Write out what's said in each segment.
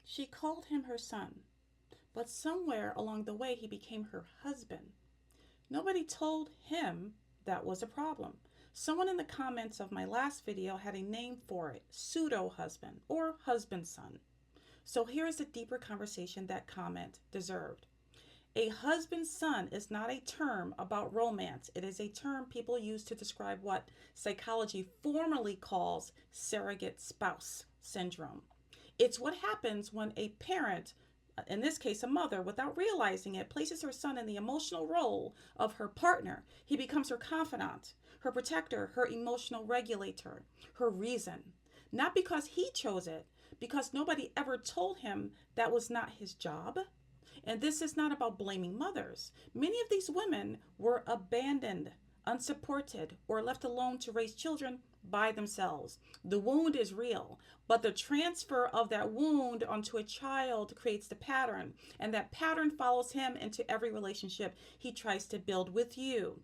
She called him her son, but somewhere along the way he became her husband. Nobody told him that was a problem. Someone in the comments of my last video had a name for it, pseudo husband or husband son. So here's the deeper conversation that comment deserved. A husband son is not a term about romance. It is a term people use to describe what psychology formally calls surrogate spouse syndrome. It's what happens when a parent, in this case a mother, without realizing it, places her son in the emotional role of her partner. He becomes her confidant, her protector, her emotional regulator, her reason. Not because he chose it, because nobody ever told him that was not his job. And this is not about blaming mothers. Many of these women were abandoned, unsupported, or left alone to raise children by themselves. The wound is real, but the transfer of that wound onto a child creates the pattern, and that pattern follows him into every relationship he tries to build with you.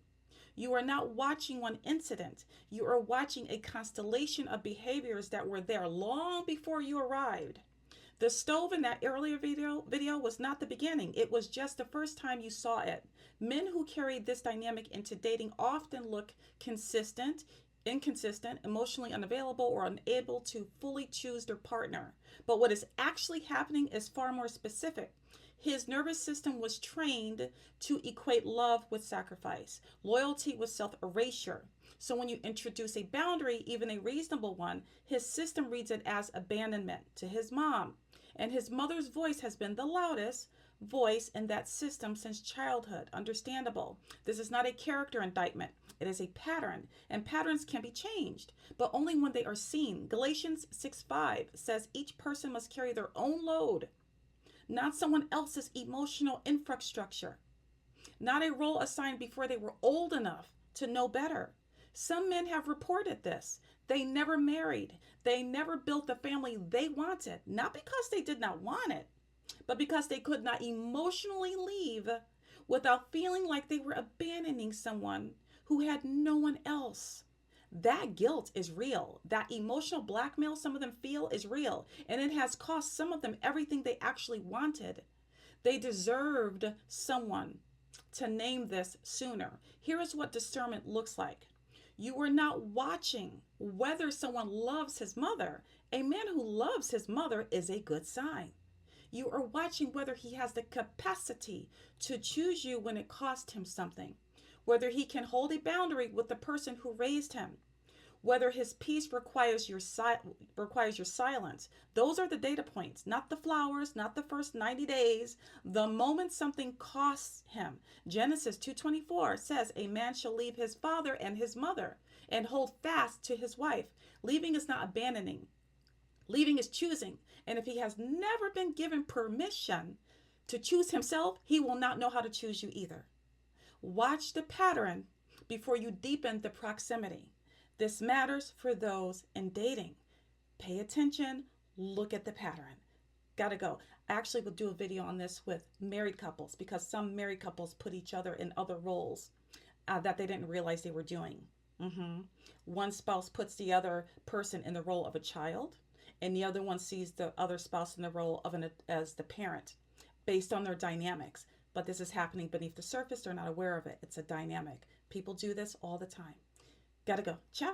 You are not watching one incident. You are watching a constellation of behaviors that were there long before you arrived. The stove in that earlier video was not the beginning. It was just the first time you saw it. Men who carry this dynamic into dating often look inconsistent, emotionally unavailable, or unable to fully choose their partner. But what is actually happening is far more specific. His nervous system was trained to equate love with sacrifice, loyalty with self-erasure. So when you introduce a boundary, even a reasonable one, his system reads it as abandonment to his mom. And his mother's voice has been the loudest voice in that system since childhood. Understandable. This is not a character indictment. It is a pattern, and patterns can be changed, but only when they are seen. Galatians 6:5 says each person must carry their own load, not someone else's emotional infrastructure, not a role assigned before they were old enough to know better. Some men have reported this. They never married. They never built the family they wanted, not because they did not want it, but because they could not emotionally leave without feeling like they were abandoning someone who had no one else. That guilt is real. That emotional blackmail some of them feel is real, and it has cost some of them everything they actually wanted. They deserved someone to name this sooner. Here is what discernment looks like. You are not watching whether someone loves his mother. A man who loves his mother is a good sign. You are watching whether he has the capacity to choose you when it cost him something, whether he can hold a boundary with the person who raised him, whether his peace requires your silence. Those are the data points, not the flowers, not the first 90 days. The moment something costs him. Genesis 2:24 says a man shall leave his father and his mother and hold fast to his wife. Leaving is not abandoning. Leaving is choosing. And if he has never been given permission to choose himself, he will not know how to choose you either. Watch the pattern before you deepen the proximity. This matters for those in dating. Pay attention, look at the pattern. Gotta go. I actually will do a video on this with married couples because some married couples put each other in other roles that they didn't realize they were doing. One spouse puts the other person in the role of a child, and the other one sees the other spouse in the role of as the parent based on their dynamics. But this is happening beneath the surface. They're not aware of it. It's a dynamic. People do this all the time. Gotta go. Ciao.